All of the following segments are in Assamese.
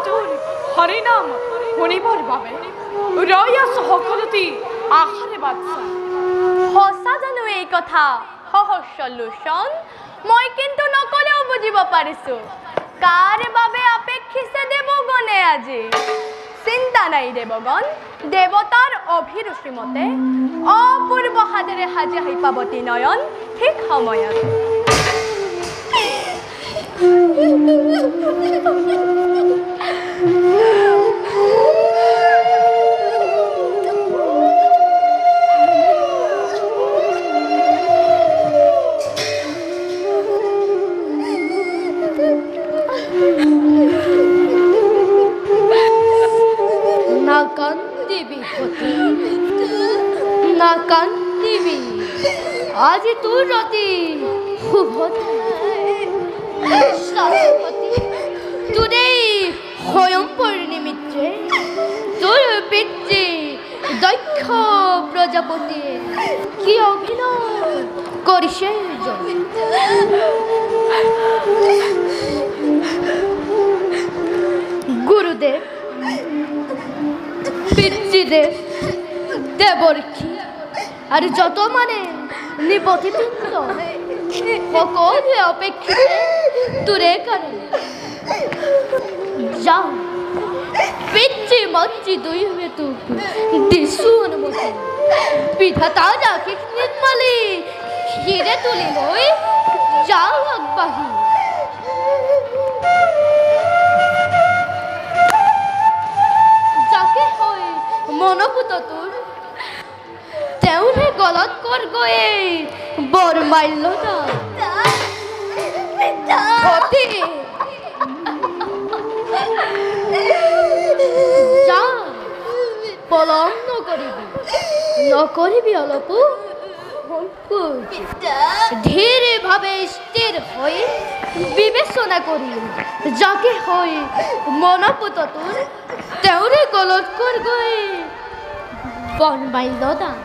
তোৰ হৰিনাম শুনিবৰ বাবে ৰৈ আছো সকলোটি আশাৰে বাটছা। সঁচা জানো এই কথা সহস্ৰ লোচন? মই কিন্তু নকলেও বুজিব পাৰিছো কাৰ বাবে অপেক্ষিছে দেৱগণে আজি। চিন্তা নাই দেৱগণ, দেৱতাৰ অভিৰুচি মতে অপূৰ্ব হাতেৰে সাজি আহি পাবতী নয়ন ঠিক সময়ত। না কান্দিবি সতী, না কান্দিবি, আজি তোৰ ৰাতি তোৰেই স্বয়ম্বৰ নিমিত্তে তোৰ পিতৃ দক্ষ প্ৰজাপতিয়ে কি অভিনয় কৰিছে। গুৰুদেৱ, পিতৃদেৱ, দেৱৰ্ষি আৰু যত মানে নিপতিবৃন্দ সকলোৱে অপেক্ষিত তোৰে কাৰণে। যাওঁ, পিতৃ মন্ত্ৰী দুয়োৱে তোক দিছো অনুমতি। বিধাতা ৰাখিক নিৰ্মালি শিৰে তুলি লৈ যাওঁ আগবাঢ়ি। যাকে হয় মনপুত তোৰ তেওঁৰে গলত কৰ গৈয়ে বৰমাল্য যা, পলম নকৰিবি অলপো সংকোচ। ধীৰে ভাৱে স্থিৰ হৈ বিবেচনা কৰি যাকে হয় মনপুত তোৰ তেওঁৰে গলত কৰ গৈ বৰমাল্য দান।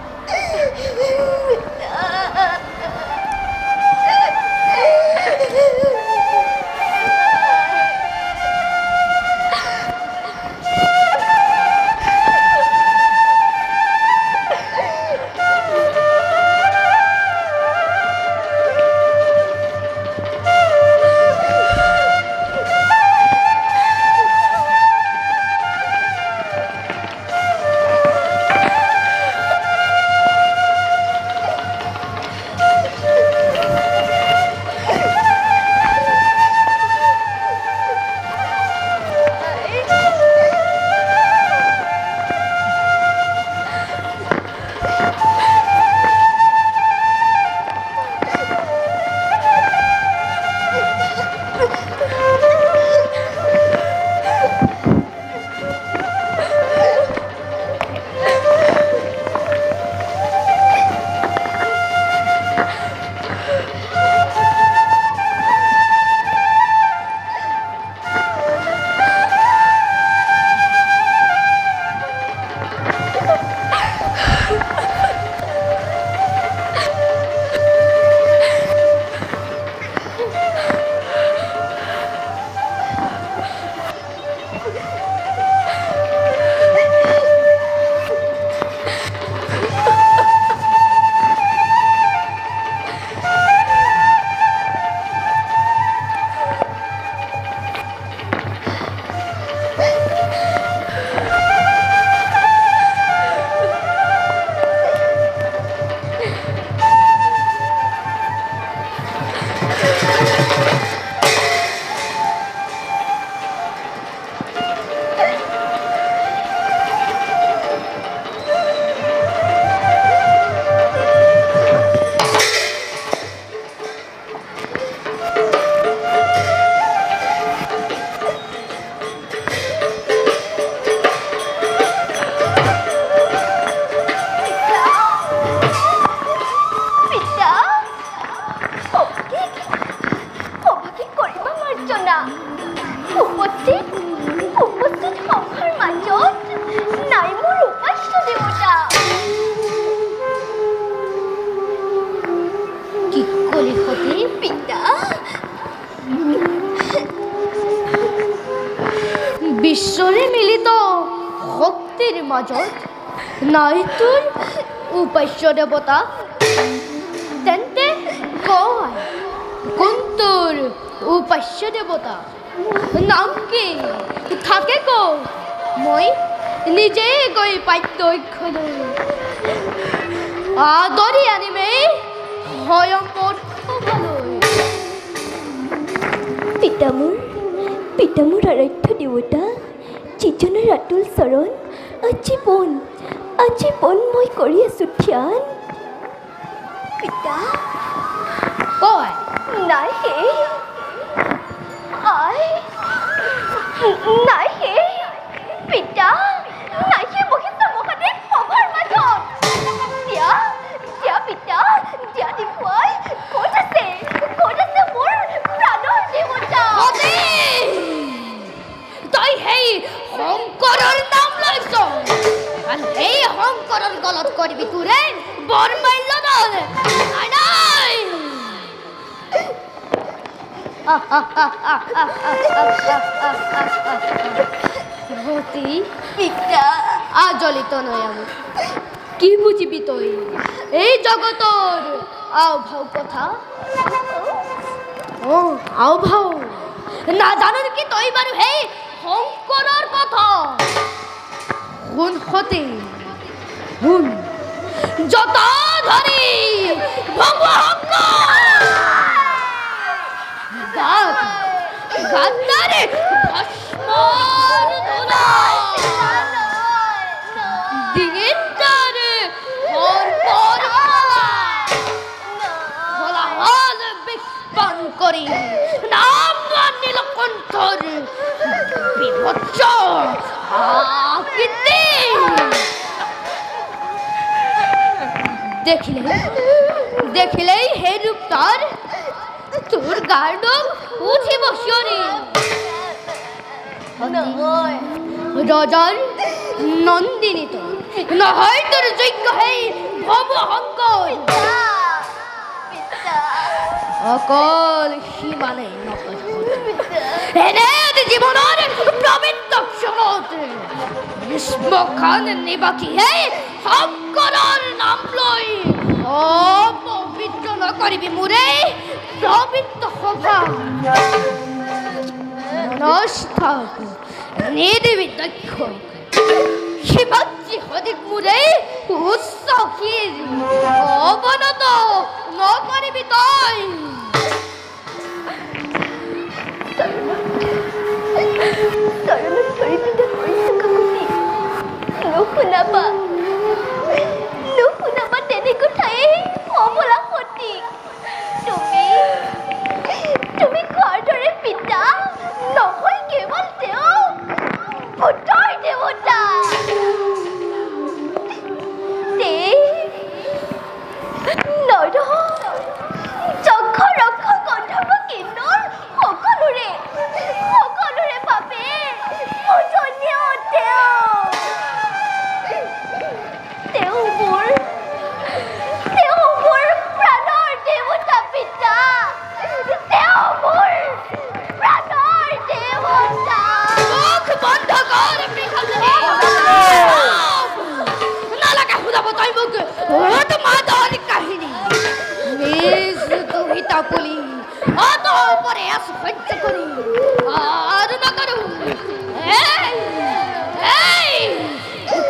ঈশ্বৰে মিলিত শক্তিৰ মাজত নাই তোৰ উপাস্য দেৱতা তেন্তে কয় কোন তোৰ উপাস্য দেৱতা নাম কি থাকে কওঁ মই নিজে গৈ পাঠ্যক্ষলৈ আদৰি আনিমেই স্বয়ম্বৰলৈ পিতামোৰ আৰাধ্য দেৱতা যিজনৰ ৰাতুল চৰণ আজীৱন মই কৰি আছো ধ্যান পিতা কয় নাই হে নাই হে পিতা নাই হে বহিছে মহাদেৱ সভাৰ মাজত দিয়া পিতা দিয়া দেখুৱাই ক'ত আছে মোৰ প্ৰাণৰ দেৱতা তই সেই শংকৰৰ নাম লৈছ আৰু সেই শংকৰৰ গলত কৰিবি তোৰে বৰমাল্যদান নাই ভতি পিতা আজলিত নয় আমি কি বুঝিবি তই এই জগতৰ আওভাও কথা আওভাও নাজানো কি তই বাৰু সেই শংকৰৰ কথা শুন সতে শুন যত ধৰি গান্ধারে ভস্মর ধুলা দিগিন্দারে হরপর বলা হল বিস্পান করি নাম নীলকণ্ঠর বিভৎস আকৃতি দেখিলেই হে রূপ তার তোর গার্ডম উঠিব শিয়রে রজার নন্দিনী তো নহয় তোর যোগ্য হে ভব শংকৰ অকল সীমানে এনে জীবনেৰ প্ৰবৃত্ত ক্ষণত গ্ৰীষ্মকাল নিবাকি হে শংকৰৰ নাম লৈ অপবিত্ৰ নকৰিবি মোৰে পবিত্ৰ সভা নস্থাক নিৰ্বিদক্ষ শিবাজি হদিক মুৰে উৎসখীৰ অবনত নকৰিবি তই নুশুনাবা তেনে কথাই অমলা সতী তুমি কোৱাৰ দৰে পিতা নহয় কেৱল তেওঁ পুত্ৰৰ দেৱতা যক্ষ ৰক্ষ গন্ধৰ্ব কিন্নৰ সকলোৰে বাবে পূজনীয় তেওঁ মোৰ প্ৰাণৰ দেৱতা পিতা তেওঁ মোৰ প্ৰাণৰ দেৱতা মুখ বন্ধ কৰ নালাগে শুনাব তই মোক তোমার কাহিনী নিজ দুহিতা বলি অত পরে সহ্য করি আর না করু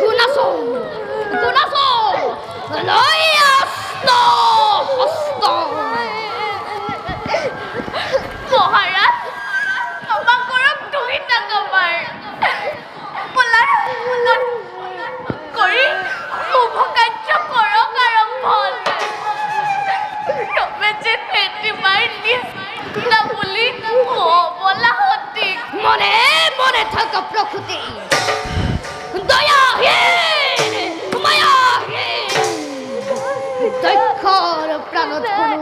গুনাসো লই আস্ত হস্ত মহারাজ ক্ষমা করক দুহিতা কমার কৰি শুভ কাৰ্য কৰক আৰম্ভ তবে যে তোমাৰ নিষ্ঠা বুলি বলা সঠিক মনে মনে থাকা প্রকৃতি দয়াহীন মায়াহীন দক্ষর প্রাণত কোনো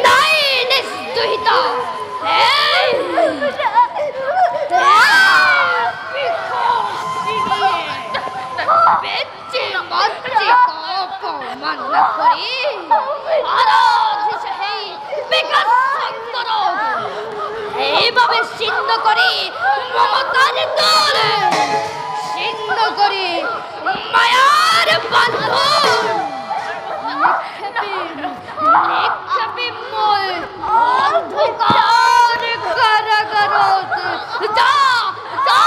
নাই নিষ্ঠুহিতা বেচে বাচ্চে অপমান না করি আরাধিস হে বিকাশ সুন্দর এইভাবে ছিন্ন করে মমতার দোল, ছিন্ন করে মায়ার বান্ধন, নিক্ষেপীময় অন্ধকার কারাগারত যা যা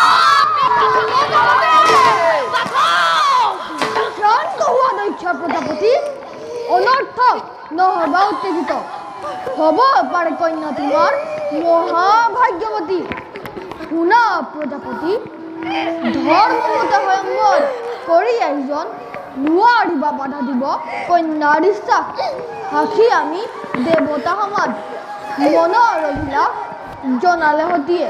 শান্ত হওয়া দৈত্য প্রজাপতি, অনর্থক নহবা উত্তেজিত। হব পারে কন্যা তোমার মহাভাগ্যবতী। শুনা প্রজাপতি, ধর্মমতে স্বয়ম্বর কৰি একজন নোৱাৰিবা বাধা দিব কন্যাৰ ইচ্ছা। সাক্ষী আমি দেৱতা সমাজ, মনৰ অভিলাষ জনালে সতীয়ে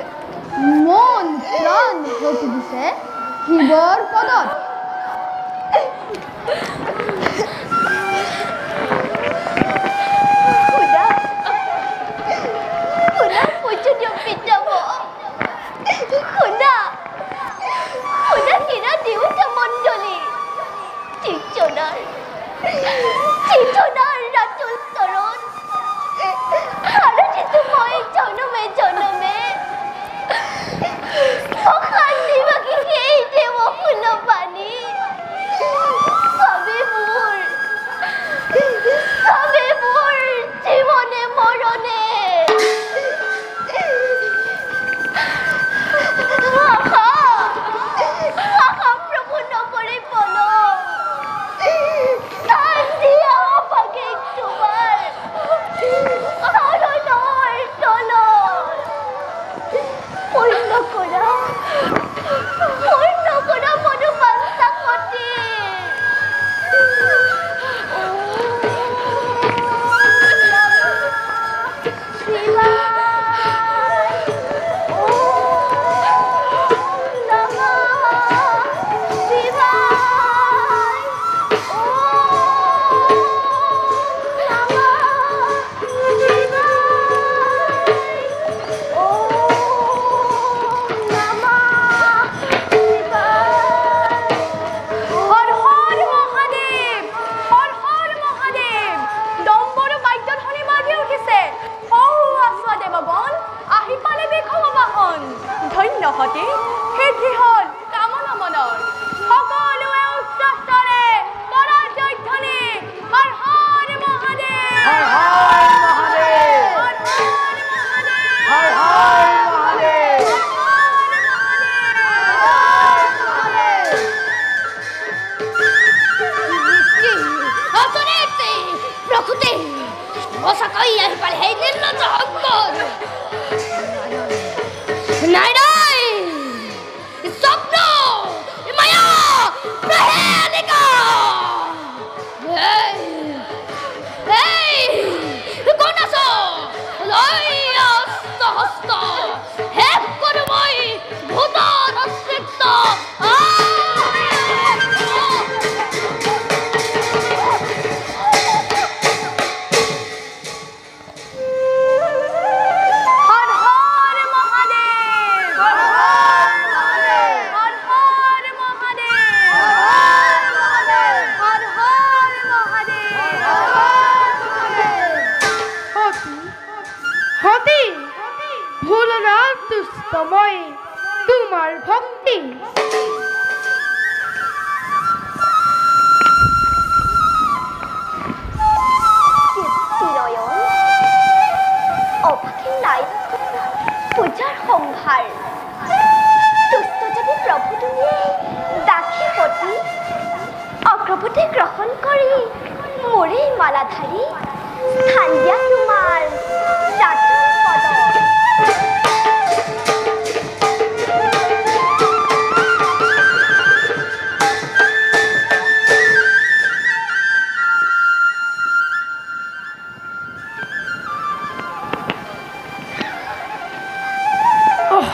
মন প্ৰাণ সতী দিছে শিৱৰ পদত।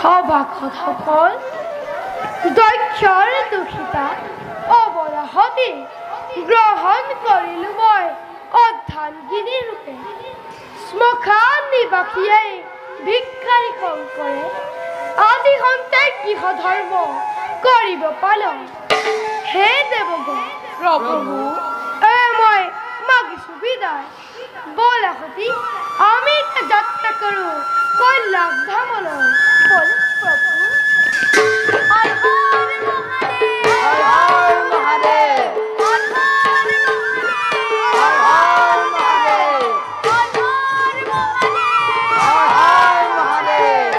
সভাসদসকল, দক্ষৰ দোষিতা অৱলাহতি গ্ৰহণ কৰিলো মই অৰ্ধাংগিনী ৰূপে। শ্মশান নিবাসীয়ে ভিক্ষাৰী শংকৰে আজি সন্তে গৃহ ধৰ্ম কৰিব পালন। হে দেৱগণ, প্ৰভু মই মাগিছো বিদায় বলা হতি আমি যাত্রা করু কইলাম ধামল বল প্রভু হর হর মহাদেব হর হর মহাদেব হর হর মহাদেব হর হর মহাদেব হর হর মহাদেব হর হর মহাদেব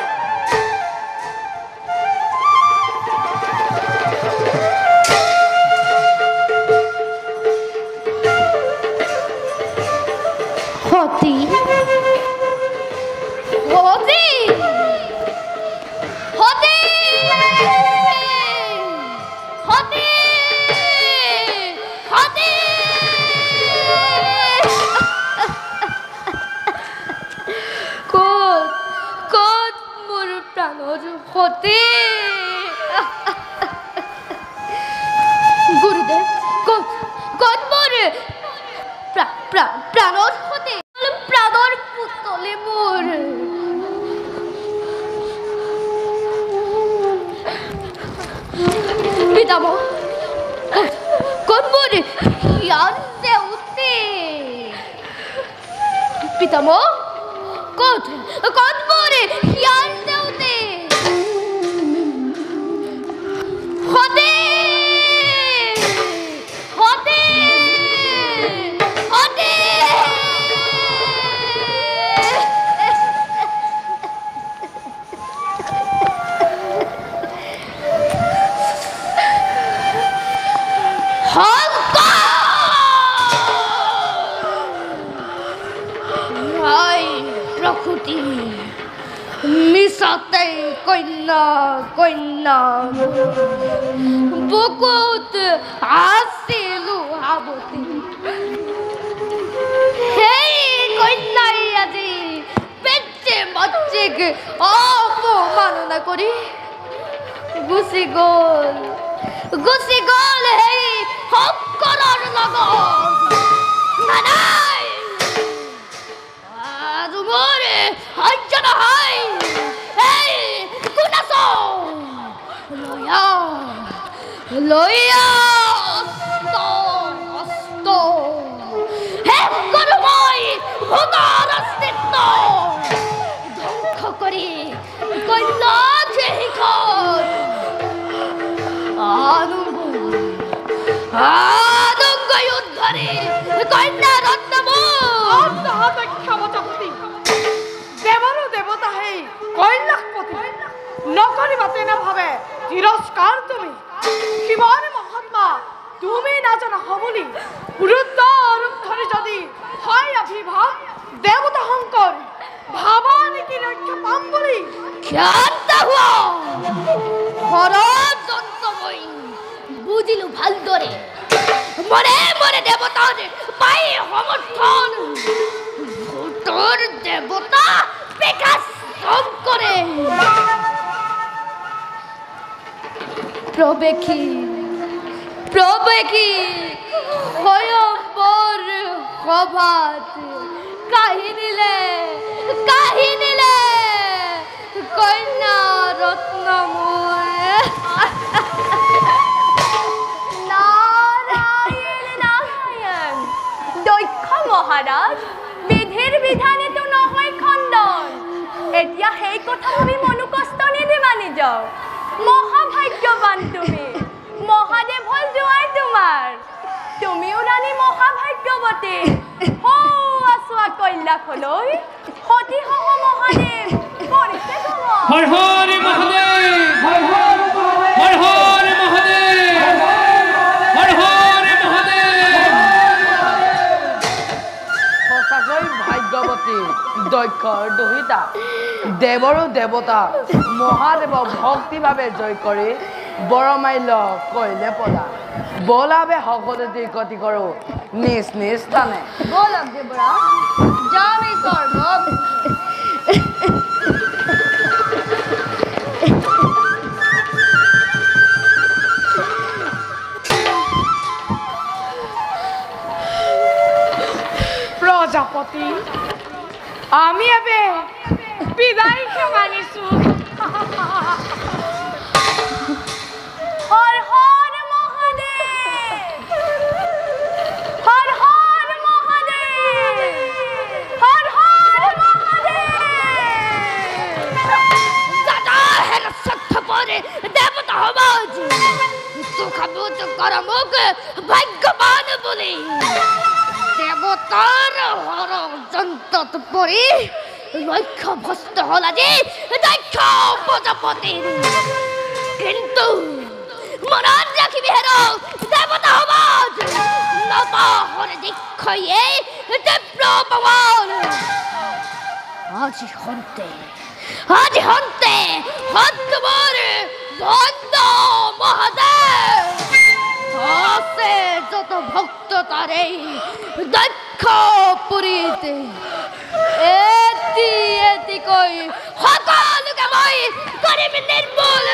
হতি হতি হতি হতি হতি কোত কোত মোর প্রাণর হতি গুরুদেব কোত কোত মোর প্রাণর হতে প্রাণর পুতলে মোর পিতামহ কোন মোর ইয়ান্তে উঠতে পিতামহ কোত কোন মোর ইয়ান্তে উঠতে হতে হতে হতে প্রকৃতি মিশাতে কন্যা কন্যা বুকুত আসিলু আবতি হেই কন্যাই আজি পেটে বাচ্চাকে অপমাননা করি গুছি গল হেই সকলৰ লগত নাই আজ মোরে হজ্জ নহয় এই কোন আছ লয়া লয়া অস্ত হে করু মই ভূতাৰ অস্তিত্ব ধ্বংস কৰি কন্যা শিখৰ আনন্দ যুদ্ধরে কন্যা ক্ষমতাপতি দেবর দেবতা হেই কৈলাসপতি নকরিবা তেনে ভাবে তিরস্কার তুমি শিবর মহাত্মা তুমি না জানা হবলি রুদ্র রূপ ধরে যদি হয় আবির্ভাব দেবতা শঙ্কর ভাবা নাকি রক্ষা পাম বলি ক্ষান্ত হুয়া খরচ যন্ত্রময় বুঝিলু ভালদরে মরে মরে দেবতার পাই সমর্থন ভূতর দেবতা বিকাশ সব করে প্রবেখী ভয়ম্বর সভাত কাহিনীলে কন্যা রত্নমূল নারায়ণ দক্ষ মহারাজ বিধিৰ বিধানেতো নহয় খণ্ডন এতিয়া সেই কথা ভাবি মনো কষ্ট নিদিবা নিজক মহাভাগ্যৱান তুমি মহাদেৱ হল জোঁৱাই তোমাৰ তুমিও ৰাণী মহাভাগ্যৱতী আছোৱা কৈলাসলৈ সতী সহ মহাদেৱ পৰিছে হৰ হৰ মহাদেৱ হৰ হৰ মহাদেৱ হৰ হৰ মহাদেৱ সঁচাকৈ ভাগ্যৱতী দক্ষৰ দুহিতা দেৱৰো দেৱতা মহাদেৱক ভক্তিভাৱে জয় কৰি বৰমাল্য কৈলে পদা বলাবে সকলোতে গতি কৰোঁ নিজ নিজ স্থানে বলক দেবরা যামি স্বর্গ প্রজাপতি আমি এবে বিদায় মানিছো হর হর মহাদেব হর হর মহাদেব বুলি দেৱতাৰ ষড়যন্ত্ৰত পৰি লক্ষ্যভ্ৰষ্ট হ'ল আজি দক্ষ প্ৰজাপতিৰ। কিন্তু মনত ৰাখিবি হেৰৌ দেৱতা সমাজ নৱহৰ দীক্ষয়ে তীব্ৰ পাৱাৰ। আজি হন্তে তোমাৰ ভণ্ড মহাদেৱ আছে যত ভক্ত তাৰে দক্ষ পুৰীতে এটি এটিকৈ সকলোকে মই কৰিম নিৰ্মূল।